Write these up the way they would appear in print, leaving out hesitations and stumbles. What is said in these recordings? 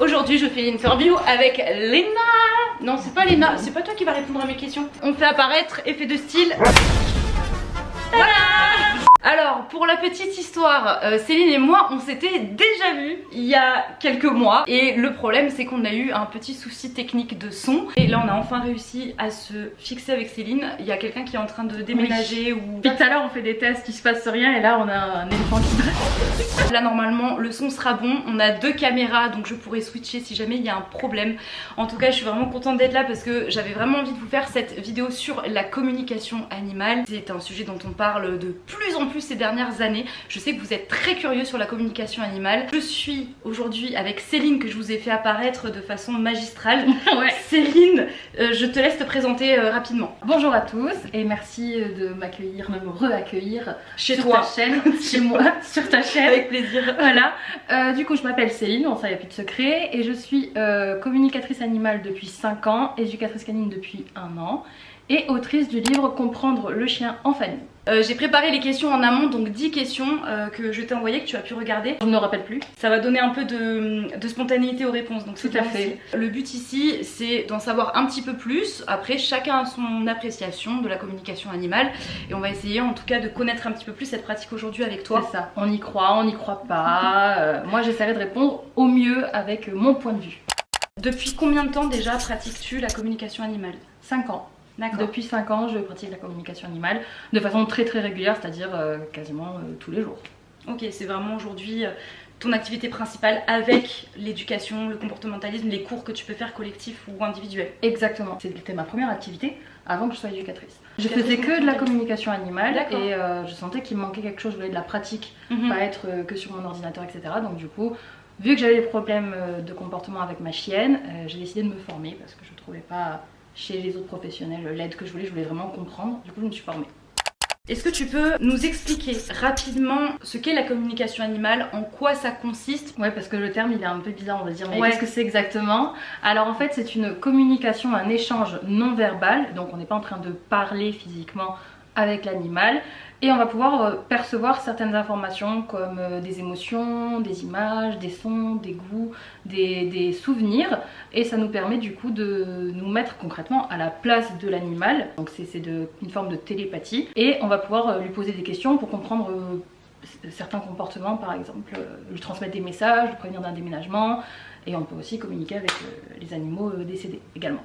Aujourd'hui je fais une interview avec Léna. Non c'est pas Léna, c'est pas toi qui va répondre à mes questions. On fait apparaître effet de style. Voilà. Alors pour la petite histoire, Céline et moi on s'était déjà vus il y a quelques mois. Et le problème c'est qu'on a eu un petit souci technique de son. Et là on a enfin réussi à se fixer avec Céline. Il y a quelqu'un qui est en train de déménager ou... Puis tout à l'heure on fait des tests, il se passe rien et là on a un éléphant qui dresse. Là normalement le son sera bon, on a 2 caméras donc je pourrais switcher si jamais il y a un problème. En tout cas je suis vraiment contente d'être là parce que j'avais vraiment envie de vous faire cette vidéo sur la communication animale. C'est un sujet dont on parle de plus en plus ces dernières années. Je sais que vous êtes très curieux sur la communication animale. Je suis aujourd'hui avec Céline que je vous ai fait apparaître de façon magistrale. Ouais. Céline, je te laisse te présenter rapidement. Bonjour à tous et merci de m'accueillir, de me re-accueillir Chez sur toi. ta chaîne, chez moi, sur ta chaîne. Avec plaisir. Voilà. Du coup je m'appelle Céline, bon ça y a plus de secret, et je suis communicatrice animale depuis 5 ans, éducatrice canine depuis 1 an et autrice du livre Comprendre le chien en famille. J'ai préparé les questions en amont, donc 10 questions que je t'ai envoyées, que tu as pu regarder. Je ne me rappelle plus. Ça va donner un peu de spontanéité aux réponses, donc c'est Tout à bien fait. aussi. Le but ici, c'est d'en savoir un petit peu plus. Après, chacun a son appréciation de la communication animale. Et on va essayer en tout cas de connaître un petit peu plus cette pratique aujourd'hui avec toi. C'est ça, on y croit, on n'y croit pas. Moi j'essaierai de répondre au mieux avec mon point de vue. Depuis combien de temps déjà pratiques-tu la communication animale? 5 ans. D'accord. Depuis 5 ans, je pratique la communication animale de façon très régulière, c'est-à-dire quasiment tous les jours. Ok, c'est vraiment aujourd'hui ton activité principale avec l'éducation, le comportementalisme, les cours que tu peux faire collectifs ou individuels. Exactement, c'était ma première activité avant que je sois éducatrice. Je faisais que de la communication animale et je sentais qu'il me manquait quelque chose, je voulais de la pratique, pas être que sur mon ordinateur, etc. Donc du coup, vu que j'avais des problèmes de comportement avec ma chienne, j'ai décidé de me former parce que je ne trouvais pas chez les autres professionnels l'aide que je voulais vraiment comprendre. Du coup, je me suis formée. Est-ce que tu peux nous expliquer rapidement ce qu'est la communication animale, en quoi ça consiste? Ouais, parce que le terme il est un peu bizarre, on va dire, mais qu'est-ce que c'est exactement? Alors en fait c'est une communication, un échange non verbal, donc on n'est pas en train de parler physiquement avec l'animal, et on va pouvoir percevoir certaines informations comme des émotions, des images, des sons, des goûts, des souvenirs, et ça nous permet du coup de nous mettre concrètement à la place de l'animal. Donc c'est une forme de télépathie, et on va pouvoir lui poser des questions pour comprendre certains comportements, par exemple lui transmettre des messages, lui prévenir d'un déménagement, et on peut aussi communiquer avec les animaux décédés également.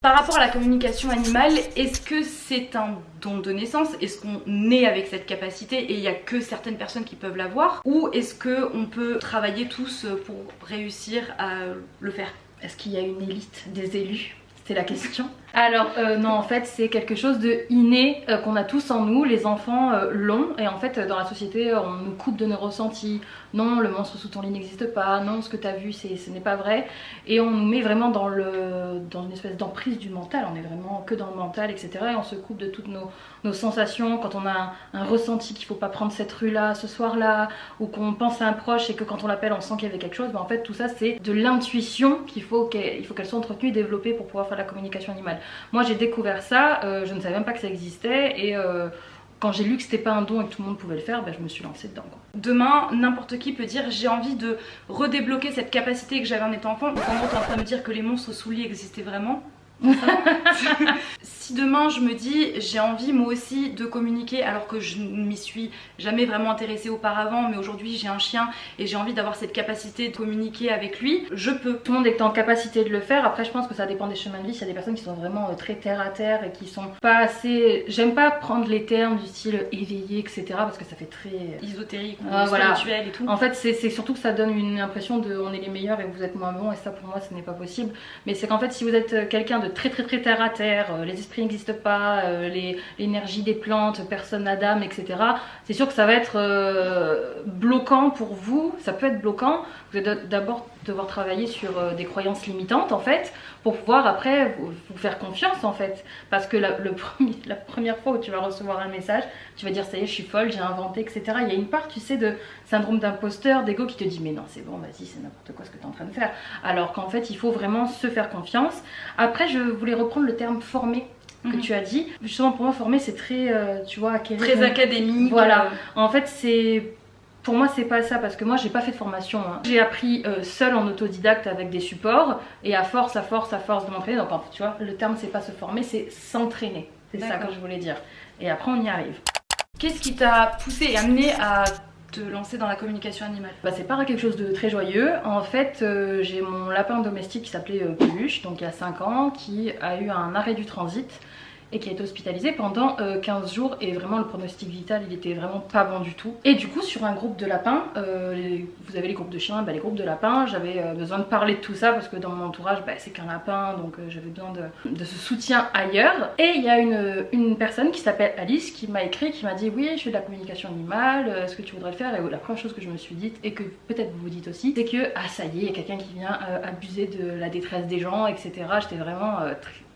Par rapport à la communication animale, est-ce que c'est un don de naissance? Est-ce qu'on naît avec cette capacité et il n'y a que certaines personnes qui peuvent l'avoir? Ou est-ce qu'on peut travailler tous pour réussir à le faire? Est-ce qu'il y a une élite des élus? C'était la question. Alors non, en fait c'est quelque chose de inné qu'on a tous en nous, les enfants l'ont, et en fait dans la société on nous coupe de nos ressentis. Non, le monstre sous ton lit n'existe pas, non, ce que tu as vu ce n'est pas vrai, et on nous met vraiment dans une espèce d'emprise du mental, on est vraiment que dans le mental, etc. Et on se coupe de toutes nos sensations. Quand on a un ressenti qu'il faut pas prendre cette rue là ce soir là, ou qu'on pense à un proche et que quand on l'appelle on sent qu'il y avait quelque chose, en fait tout ça c'est de l'intuition qu'il faut qu'elle soit entretenue et développée pour pouvoir faire la communication animale. Moi j'ai découvert ça, je ne savais même pas que ça existait, et quand j'ai lu que c'était pas un don et que tout le monde pouvait le faire, je me suis lancée dedans quoi. Demain, n'importe qui peut dire j'ai envie de redébloquer cette capacité que j'avais en étant enfant. Donc en gros t'es en train de me dire que les monstres sous lit existaient vraiment. Si demain je me dis j'ai envie moi aussi de communiquer alors que je ne m'y suis jamais vraiment intéressée auparavant, mais aujourd'hui j'ai un chien et j'ai envie d'avoir cette capacité de communiquer avec lui, je peux. Tout le monde est en capacité de le faire. Après je pense que ça dépend des chemins de vie. Il y a des personnes qui sont vraiment très terre à terre et qui sont pas assez... J'aime pas prendre les termes du style éveillé, etc. parce que ça fait très... ésotérique ou voilà. spirituel et tout. En fait c'est surtout que ça donne une impression de on est les meilleurs et vous êtes moins bons, et ça pour moi ce n'est pas possible. Mais c'est qu'en fait si vous êtes quelqu'un de très terre à terre, les esprits n'existent pas, l'énergie des plantes, personne n'a d'âme, etc. C'est sûr que ça va être bloquant pour vous, ça peut être bloquant. Vous allez d'abord devoir travailler sur des croyances limitantes en fait, pour pouvoir après vous faire confiance en fait. Parce que la première fois où tu vas recevoir un message, tu vas dire ça y est je suis folle, j'ai inventé, etc. Il y a une part tu sais de syndrome d'imposteur, d'ego qui te dit mais non c'est bon, vas-y c'est n'importe quoi ce que tu es en train de faire. Alors qu'en fait il faut vraiment se faire confiance. Après je voulais reprendre le terme former que tu as dit. Justement pour moi former c'est très tu vois acquérir, très académique. Voilà. En fait c'est Pour moi c'est pas ça parce que moi j'ai pas fait de formation, hein. J'ai appris seule en autodidacte avec des supports et à force de m'entraîner. Donc en fait, tu vois, le terme c'est pas se former, c'est s'entraîner. C'est ça que je voulais dire. Et après on y arrive. Qu'est-ce qui t'a poussé et amené à te lancer dans la communication animale? Bah, c'est pas quelque chose de très joyeux. En fait, j'ai mon lapin domestique qui s'appelait Peluche, donc il y a 5 ans, qui a eu un arrêt du transit et qui a été hospitalisé pendant 15 jours et vraiment le pronostic vital il était vraiment pas bon du tout. Et du coup sur un groupe de lapins, vous avez les groupes de chiens, bah, les groupes de lapins, j'avais besoin de parler de tout ça parce que dans mon entourage bah, c'est qu'un lapin, donc j'avais besoin de ce soutien ailleurs. Et il y a une personne qui s'appelle Alice qui m'a écrit, qui m'a dit oui je fais de la communication animale, est-ce que tu voudrais le faire? Et la première chose que je me suis dite et que peut-être vous vous dites aussi, c'est que ah ça y est, il y a quelqu'un qui vient abuser de la détresse des gens, etc. J'étais vraiment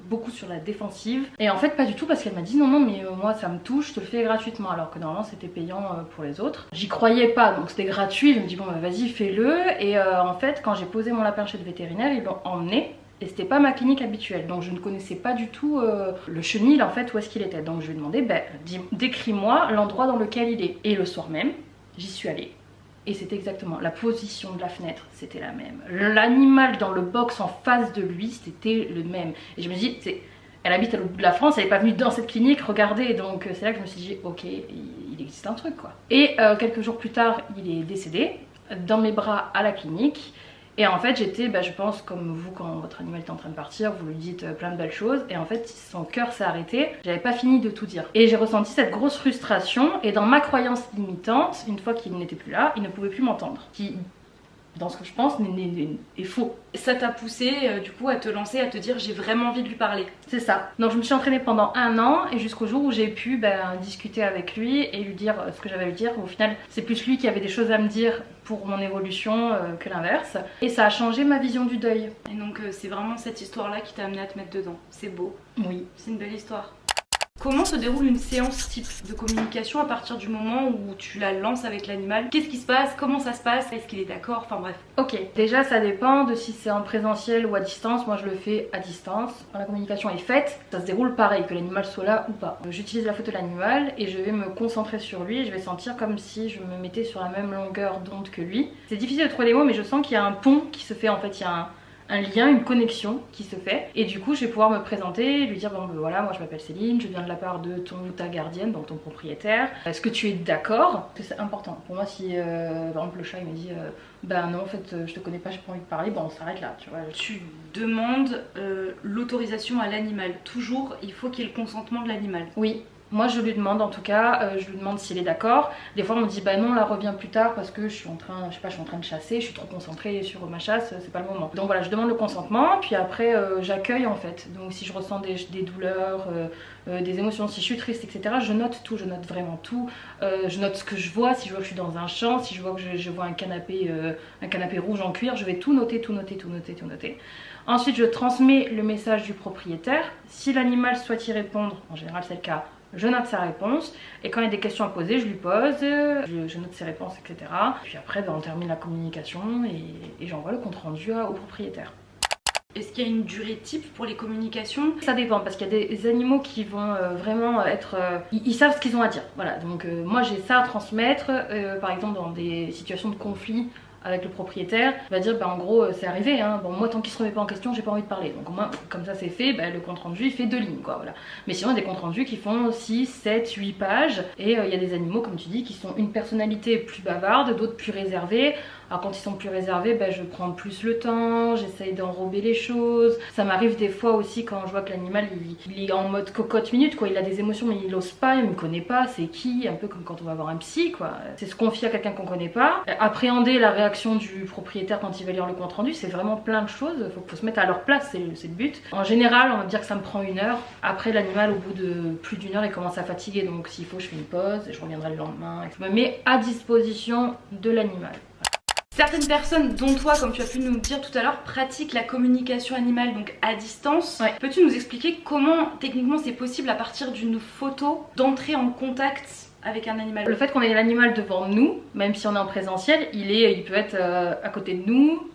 beaucoup sur la défensive et en fait pas du tout parce qu'elle m'a dit non mais moi ça me touche, je te le fais gratuitement alors que normalement c'était payant pour les autres. J'y croyais pas donc c'était gratuit, je me dis bon bah vas-y fais-le et en fait quand j'ai posé mon lapin chez le vétérinaire ils l'ont emmené et c'était pas ma clinique habituelle donc je ne connaissais pas du tout le chenil en fait où est-ce qu'il était, donc je lui ai demandé bah, décris-moi l'endroit dans lequel il est et le soir même j'y suis allée. Et c'était exactement la position de la fenêtre, c'était la même. L'animal dans le box en face de lui, c'était le même. Et je me dis, elle habite à l'autre bout de la France, elle n'est pas venue dans cette clinique, regardez. Donc c'est là que je me suis dit, ok, il existe un truc quoi. Et quelques jours plus tard, il est décédé dans mes bras à la clinique. Et en fait j'étais, bah, je pense comme vous quand votre animal est en train de partir, vous lui dites plein de belles choses et en fait son cœur s'est arrêté, j'avais pas fini de tout dire. Et j'ai ressenti cette grosse frustration et dans ma croyance limitante, une fois qu'il n'était plus là, il ne pouvait plus m'entendre. Qui, dans ce que je pense, est faux. Ça t'a poussé du coup à te lancer, à te dire j'ai vraiment envie de lui parler. C'est ça. Donc je me suis entraînée pendant 1 an et jusqu'au jour où j'ai pu discuter avec lui et lui dire ce que j'avais à lui dire. Au final c'est plus lui qui avait des choses à me dire pour mon évolution que l'inverse. Et ça a changé ma vision du deuil. Et donc c'est vraiment cette histoire là qui t'a amené à te mettre dedans. C'est beau. Oui. C'est une belle histoire. Comment se déroule une séance type de communication à partir du moment où tu la lances avec l'animal? Qu'est-ce qui se passe? Comment ça se passe? Est-ce qu'il est d'accord? Enfin bref. Ok, déjà ça dépend de si c'est en présentiel ou à distance. Moi je le fais à distance. Quand la communication est faite, ça se déroule pareil, que l'animal soit là ou pas. J'utilise la photo de l'animal et je vais me concentrer sur lui et je vais sentir comme si je me mettais sur la même longueur d'onde que lui. C'est difficile de trouver les mots mais je sens qu'il y a un pont qui se fait en fait, il y a un lien, une connexion qui se fait et du coup je vais pouvoir me présenter, lui dire bon ben voilà moi je m'appelle Céline, je viens de la part de ton ou ta gardienne, donc ton propriétaire, est-ce que tu es d'accord? C'est important pour moi. Si par exemple le chat il me dit ben non en fait je te connais pas, j'ai pas envie de parler, bon on s'arrête là, tu vois. Tu demandes l'autorisation à l'animal, toujours il faut qu'il y ait le consentement de l'animal. Oui. Moi je lui demande en tout cas, je lui demande s'il est d'accord. Des fois on me dit bah non là reviens plus tard parce que je suis en train, je sais pas, je suis en train de chasser, je suis trop concentrée sur ma chasse, c'est pas le moment. Donc voilà, je demande le consentement, puis après j'accueille en fait. Donc si je ressens des douleurs, des émotions, si je suis triste, etc. Je note tout, je note vraiment tout. Je note ce que je vois, si je vois que je suis dans un champ, si je vois que je vois un canapé rouge en cuir, je vais tout noter, tout noter, tout noter, tout noter. Ensuite je transmets le message du propriétaire. Si l'animal souhaite y répondre, en général c'est le cas, je note sa réponse et quand il y a des questions à poser, je lui pose, je note ses réponses, etc. Puis après, on termine la communication et j'envoie le compte rendu au propriétaire. Est-ce qu'il y a une durée type pour les communications? Ça dépend parce qu'il y a des animaux qui vont vraiment être... ils savent ce qu'ils ont à dire. Voilà, donc moi j'ai ça à transmettre, par exemple dans des situations de conflit avec le propriétaire, il va dire bah en gros c'est arrivé hein, bon moi tant qu'il se remet pas en question j'ai pas envie de parler, donc au moins comme ça c'est fait, bah, le compte rendu il fait 2 lignes quoi, voilà. Mais sinon il y a des comptes rendus qui font 6, 7, 8 pages et il y a des animaux comme tu dis qui sont une personnalité plus bavarde, d'autres plus réservées. Alors quand ils sont plus réservés, bah, je prends plus le temps, j'essaye d'enrober les choses. Ça m'arrive des fois aussi quand je vois que l'animal il est en mode cocotte minute quoi, il a des émotions mais il ose pas, il me connaît pas, c'est qui, un peu comme quand on va voir un psy quoi. C'est se confier à quelqu'un qu'on connaît pas, appréhender la réaction du propriétaire quand il va lire le compte rendu, c'est vraiment plein de choses, faut se mettre à leur place, c'est le but. En général on va dire que ça me prend 1 heure, après l'animal au bout de plus d'1 heure il commence à fatiguer, donc s'il faut je fais une pause et je reviendrai le lendemain. Je me mets à disposition de l'animal. Certaines personnes, dont toi, comme tu as pu nous dire tout à l'heure, pratiquent la communication animale donc à distance. Ouais. Peux-tu nous expliquer comment techniquement c'est possible à partir d'une photo d'entrer en contact avec un animal? Le fait qu'on ait l'animal devant nous, même si on est en présentiel, il peut être à côté de nous,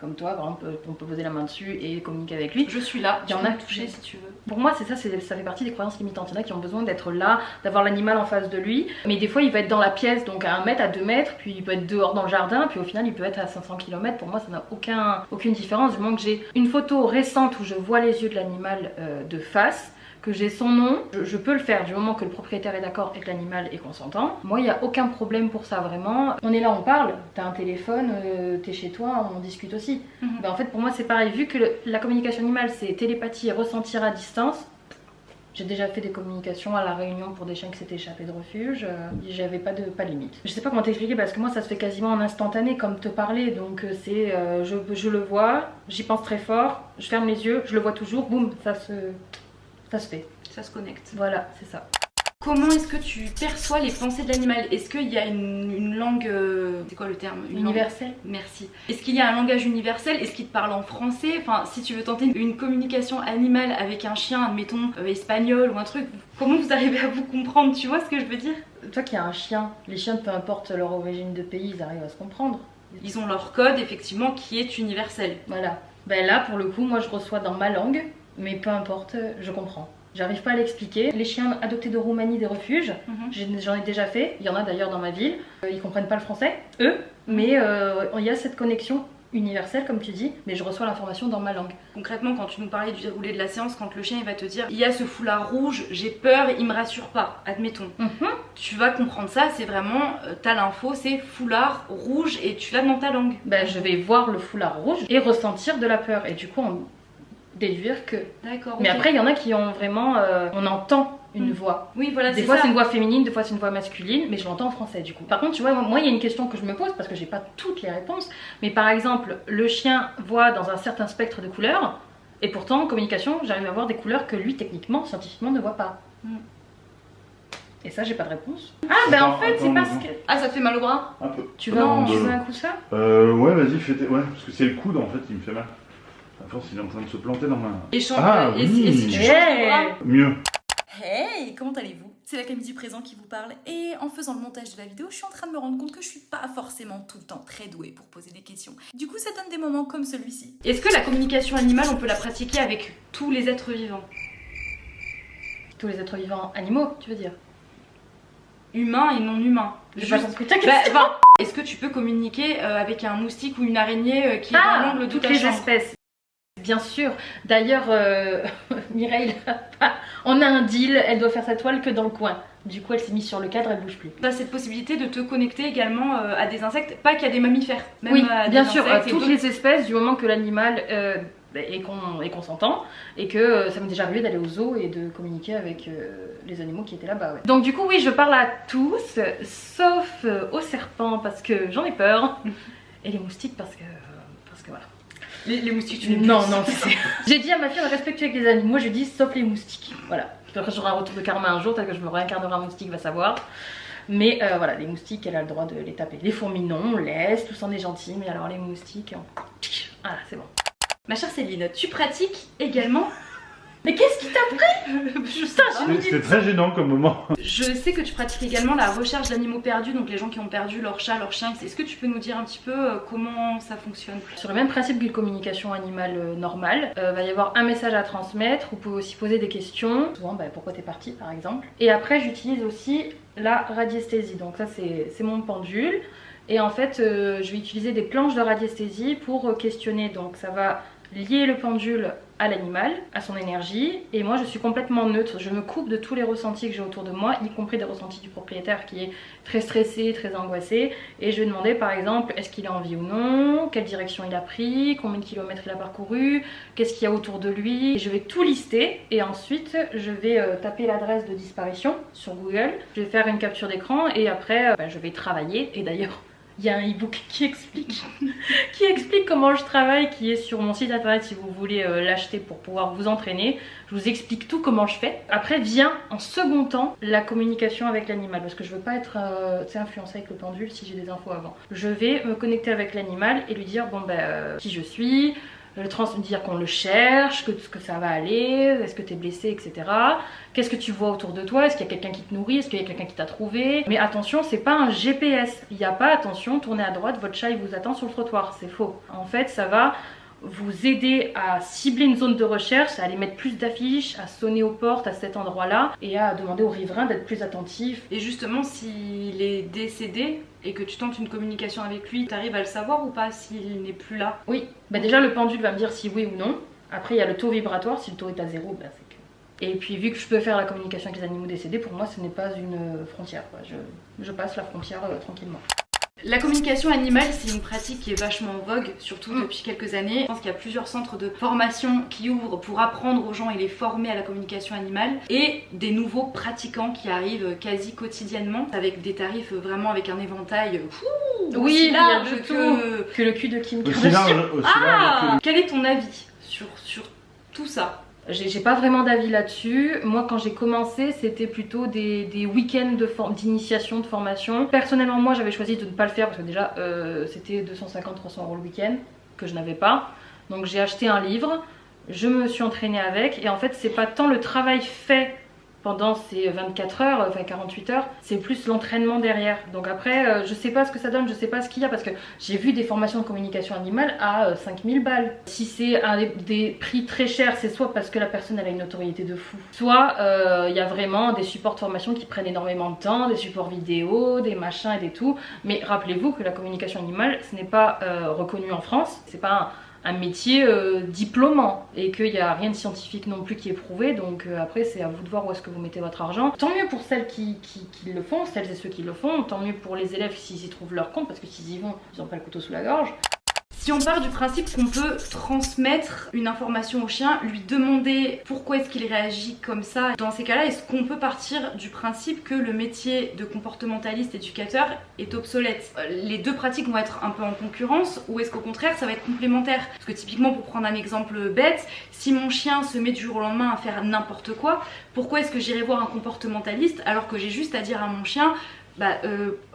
comme toi, par exemple, on peut poser la main dessus et communiquer avec lui. Je suis là, Il y en a touché si tu veux. Pour moi, c'est ça, ça fait partie des croyances limitantes. Il y en a qui ont besoin d'être là, d'avoir l'animal en face de lui. Mais des fois, il va être dans la pièce, donc à 1 mètre, à 2 mètres, puis il peut être dehors dans le jardin, puis au final, il peut être à 500 km. Pour moi, ça n'a aucune différence. Du moment que j'ai une photo récente où je vois les yeux de l'animal de face, que j'ai son nom, je peux le faire du moment que le propriétaire est d'accord et que l'animal est consentant. Moi, il n'y a aucun problème pour ça, vraiment. On est là, on parle, t'as un téléphone, t'es chez toi, on discute aussi. Ben, en fait, pour moi, c'est pareil. Vu que la communication animale, c'est télépathie et ressentir à distance, j'ai déjà fait des communications à la Réunion pour des chiens qui s'étaient échappés de refuge. J'avais pas de limite. Je sais pas comment t'expliquer parce que moi ça se fait quasiment en instantané comme te parler. Donc c'est je le vois, j'y pense très fort, je ferme les yeux, je le vois toujours, boum, ça se fait. Ça se connecte. Voilà, c'est ça. Comment est-ce que tu perçois les pensées de l'animal? Est-ce qu'il y a une langue... c'est quoi le terme? Universelle. Merci. Est-ce qu'il y a un langage universel? Est-ce qu'il te parle en français? Enfin, si tu veux tenter une communication animale avec un chien, admettons, espagnol ou un truc, comment vous arrivez à vous comprendre? Tu vois ce que je veux dire? Toi qui as un chien, les chiens, peu importe leur origine de pays, ils arrivent à se comprendre. Ils ont leur code, effectivement, qui est universel. Voilà. Ben là, pour le coup, moi je reçois dans ma langue, mais peu importe, je comprends. J'arrive pas à l'expliquer. Les chiens adoptés de Roumanie des refuges, j'en ai déjà fait. Il y en a d'ailleurs dans ma ville. Ils comprennent pas le français, eux, mais il y a cette connexion universelle, comme tu dis, mais je reçois l'information dans ma langue. Concrètement, quand tu nous parlais du déroulé de la séance, quand le chien il va te dire il y a ce foulard rouge, j'ai peur, il me rassure pas, admettons. Tu vas comprendre ça, c'est vraiment, t'as l'info, c'est foulard rouge et tu l'as dans ta langue. Ben, je vais voir le foulard rouge et ressentir de la peur. Et du coup, déduire que... D'accord. Mais après, il y en a qui ont vraiment... on entend une voix. Oui, voilà, des fois c'est une voix féminine, des fois c'est une voix masculine, mais je l'entends en français du coup. Par contre, tu vois, moi il y a une question que je me pose parce que j'ai pas toutes les réponses, mais par exemple, le chien voit dans un certain spectre de couleurs, et pourtant en communication, j'arrive à voir des couleurs que lui, techniquement, scientifiquement, ne voit pas. Et ça, j'ai pas de réponse. Ah, ben en fait, c'est parce que... Ah, ça te fait mal au bras? Un peu. Tu veux un coup ça? Ouais, vas-y, ouais, parce que c'est le coude en fait qui me fait mal. À force, il est en train de se planter dans ma... Et si tu changes de bras? Mieux. Hey, comment allez-vous? C'est la Camille du présent qui vous parle et en faisant le montage de la vidéo, je suis en train de me rendre compte que je suis pas forcément tout le temps très douée pour poser des questions. Du coup, ça donne des moments comme celui-ci. Est-ce que la communication animale, on peut la pratiquer avec tous les êtres vivants? Tous les êtres vivants animaux, tu veux dire? Humains et non humains. J'ai pas compris ta question. Est-ce que tu peux communiquer avec un moustique ou une araignée qui est dans l'angle de toutes ta les chambre? espèces. Bien sûr. D'ailleurs, Mireille, on a un deal, elle doit faire sa toile que dans le coin. Du coup, elle s'est mise sur le cadre, elle bouge plus. Tu as cette possibilité de te connecter également à des insectes, pas qu'à des mammifères. Même oui, à bien des sûr, insectes toutes les espèces, du moment que l'animal est consentant, et que ça m'est déjà arrivé d'aller au zoo et de communiquer avec les animaux qui étaient là-bas. Ouais. Donc du coup, oui, je parle à tous, sauf aux serpents parce que j'en ai peur, et les moustiques parce que voilà. Les moustiques, tu les Non, j'ai dit à ma fille de respecter avec les animaux, je dis sauf les moustiques. Voilà. Après, j'aurai un retour de karma un jour, peut-être que je me réincarnerai un moustique, va savoir. Mais voilà, les moustiques, elle a le droit de les taper. Les fourmis, non, on laisse, tout ça on est gentil, mais alors les moustiques, voilà, c'est bon. Ma chère Céline, tu pratiques également... Mais qu'est-ce qui t'a pris? C'est très gênant comme moment. Je sais que tu pratiques également la recherche d'animaux perdus, donc les gens qui ont perdu leur chat, leur chien. Est-ce que tu peux nous dire un petit peu comment ça fonctionne? Sur le même principe qu'une communication animale normale, va y avoir un message à transmettre, vous pouvez aussi poser des questions, souvent pourquoi t'es parti par exemple. Et après j'utilise aussi la radiesthésie, donc ça c'est mon pendule. Et en fait je vais utiliser des planches de radiesthésie pour questionner, donc ça va lier le pendule à l'animal, à son énergie, et moi je suis complètement neutre, je me coupe de tous les ressentis que j'ai autour de moi, y compris des ressentis du propriétaire qui est très stressé, très angoissé, et je vais demander par exemple est-ce qu'il a envie ou non, quelle direction il a pris, combien de kilomètres il a parcouru, qu'est-ce qu'il y a autour de lui, et je vais tout lister, et ensuite je vais taper l'adresse de disparition sur Google, je vais faire une capture d'écran, et après je vais travailler, et d'ailleurs il y a un e-book qui explique comment je travaille, qui est sur mon site internet si vous voulez l'acheter pour pouvoir vous entraîner. Je vous explique tout comment je fais. Après vient en second temps la communication avec l'animal, parce que je veux pas être influencée avec le pendule si j'ai des infos avant. Je vais me connecter avec l'animal et lui dire bon qui je suis, dire qu'on le cherche, que ça va aller, est-ce que tu es blessé, etc. Qu'est-ce que tu vois autour de toi, est-ce qu'il y a quelqu'un qui te nourrit, est-ce qu'il y a quelqu'un qui t'a trouvé. Mais attention, c'est pas un GPS, il n'y a pas attention, tournez à droite, votre chat il vous attend sur le trottoir, c'est faux. En fait ça va vous aider à cibler une zone de recherche, à aller mettre plus d'affiches, à sonner aux portes à cet endroit-là et à demander aux riverains d'être plus attentifs. Et justement, s'il est décédé et que tu tentes une communication avec lui, tu arrives à le savoir ou pas s'il n'est plus là? Oui, bah déjà le pendule va me dire si oui ou non. Après il y a le taux vibratoire, si le taux est à 0, bah, c'est que... Et puis vu que je peux faire la communication avec les animaux décédés, pour moi ce n'est pas une frontière, quoi. Je passe la frontière tranquillement. La communication animale, c'est une pratique qui est vachement en vogue, surtout depuis quelques années. Je pense qu'il y a plusieurs centres de formation qui ouvrent pour apprendre aux gens et les former à la communication animale. Et des nouveaux pratiquants qui arrivent quasi quotidiennement, avec des tarifs vraiment avec un éventail oui, large il y a de tout. Que le cul de Kim Aussi Kardashian. large, aussi large que Quel est ton avis sur tout ça? J'ai pas vraiment d'avis là-dessus. Moi, quand j'ai commencé, c'était plutôt des week-ends d'initiation, de formation. Personnellement, moi, j'avais choisi de ne pas le faire parce que déjà, c'était 250-300 € le week-end que je n'avais pas. Donc, j'ai acheté un livre, je me suis entraînée avec. Et en fait, c'est pas tant le travail fait pendant ces 24 heures, enfin 48 heures, c'est plus l'entraînement derrière. Donc après, je sais pas ce que ça donne, je sais pas ce qu'il y a parce que j'ai vu des formations de communication animale à 5000 balles. Si c'est des prix très chers, c'est soit parce que la personne elle a une notoriété de fou, soit il y a vraiment des supports de formation qui prennent énormément de temps, des supports vidéo, des machins et des tout. Mais rappelez-vous que la communication animale, ce n'est pas reconnu en France, c'est pas un métier diplômant et qu'il n'y a rien de scientifique non plus qui est prouvé, donc après c'est à vous de voir où est-ce que vous mettez votre argent. Tant mieux pour celles qui le font, celles et ceux qui le font, tant mieux pour les élèves s'ils y trouvent leur compte, parce que s'ils y vont, ils n'ont pas le couteau sous la gorge. Si on part du principe qu'on peut transmettre une information au chien, lui demander pourquoi est-ce qu'il réagit comme ça, dans ces cas-là, est-ce qu'on peut partir du principe que le métier de comportementaliste éducateur est obsolète? Les deux pratiques vont être un peu en concurrence ou est-ce qu'au contraire ça va être complémentaire? Parce que typiquement, pour prendre un exemple bête, si mon chien se met du jour au lendemain à faire n'importe quoi, pourquoi est-ce que j'irai voir un comportementaliste alors que j'ai juste à dire à mon chien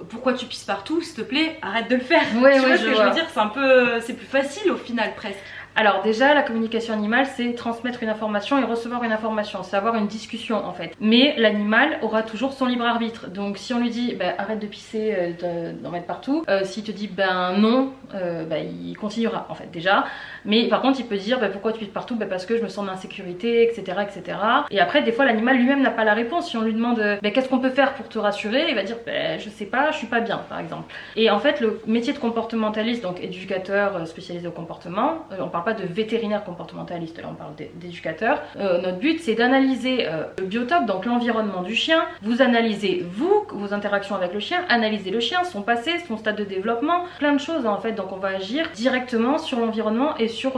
pourquoi tu pisses partout, s'il te plaît, arrête de le faire. Ouais, tu vois ce que je veux dire, c'est un peu, c'est plus facile au final presque. Alors déjà, la communication animale, c'est transmettre une information et recevoir une information, c'est avoir une discussion en fait. Mais l'animal aura toujours son libre arbitre. Donc si on lui dit arrête de pisser, d'en mettre partout, s'il te dit non, il continuera en fait déjà. Mais par contre il peut dire pourquoi tu pisses partout, parce que je me sens en insécurité, etc. etc. Et après des fois l'animal lui-même n'a pas la réponse. Si on lui demande qu'est-ce qu'on peut faire pour te rassurer, il va dire je sais pas, je suis pas bien par exemple. Et en fait le métier de comportementaliste, donc éducateur spécialisé au comportement, on parle pas de vétérinaire comportementaliste, là on parle d'éducateur. Notre but c'est d'analyser le biotope, donc l'environnement du chien. Vous analysez vos interactions avec le chien, analysez le chien, son passé, son stade de développement, plein de choses en fait. Donc on va agir directement sur l'environnement et sur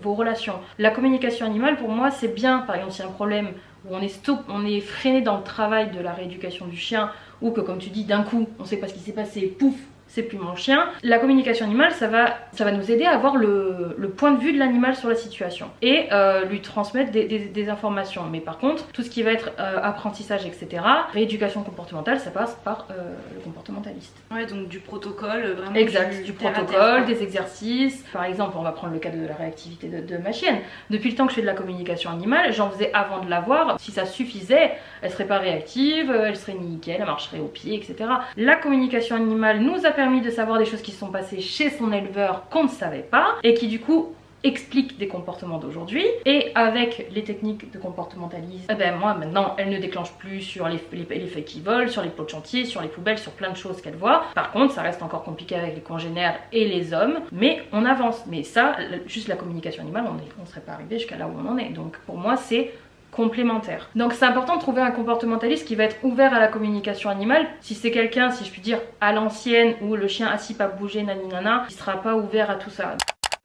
vos relations. La communication animale pour moi c'est bien, par exemple s'il y a un problème où on est freiné dans le travail de la rééducation du chien, ou que comme tu dis d'un coup on sait pas ce qui s'est passé, pouf, c'est plus mon chien. La communication animale, ça va nous aider à avoir le point de vue de l'animal sur la situation et lui transmettre des informations. Mais par contre, tout ce qui va être apprentissage, etc., rééducation comportementale, ça passe par le comportementaliste. Ouais, donc du protocole, vraiment. Exact, du protocole, des exercices. Par exemple, on va prendre le cas de la réactivité de ma chienne. Depuis le temps que je fais de la communication animale, j'en faisais avant de la voir. Si ça suffisait, elle serait pas réactive, elle serait nickel, elle marcherait au pied, etc. La communication animale nous a permis de savoir des choses qui se sont passées chez son éleveur qu'on ne savait pas et qui du coup expliquent des comportements d'aujourd'hui. Et avec les techniques de comportementalisme, moi maintenant elle ne déclenche plus sur les feuilles qui volent, sur les pots de chantier, sur les poubelles, sur plein de choses qu'elle voit. Par contre ça reste encore compliqué avec les congénères et les hommes, mais on avance. Mais ça, juste la communication animale, on ne serait pas arrivé jusqu'à là où on en est. Donc pour moi c'est complémentaire. Donc c'est important de trouver un comportementaliste qui va être ouvert à la communication animale. Si c'est quelqu'un, si je puis dire, à l'ancienne, où le chien assis pas bouger, naninana, il sera pas ouvert à tout ça.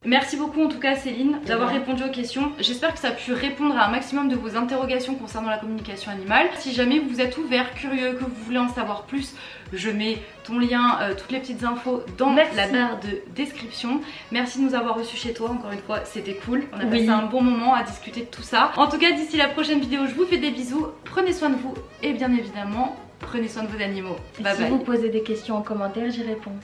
Merci beaucoup en tout cas Céline d'avoir répondu aux questions. J'espère que ça a pu répondre à un maximum de vos interrogations concernant la communication animale. Si jamais vous êtes ouvert, curieux, que vous voulez en savoir plus, je mets ton lien, toutes les petites infos dans la barre de description. Merci de nous avoir reçus chez toi, encore une fois c'était cool. On a passé un bon moment à discuter de tout ça. En tout cas d'ici la prochaine vidéo, je vous fais des bisous, prenez soin de vous et bien évidemment, prenez soin de vos animaux. Bye bye. Si vous posez des questions en commentaire, j'y réponds.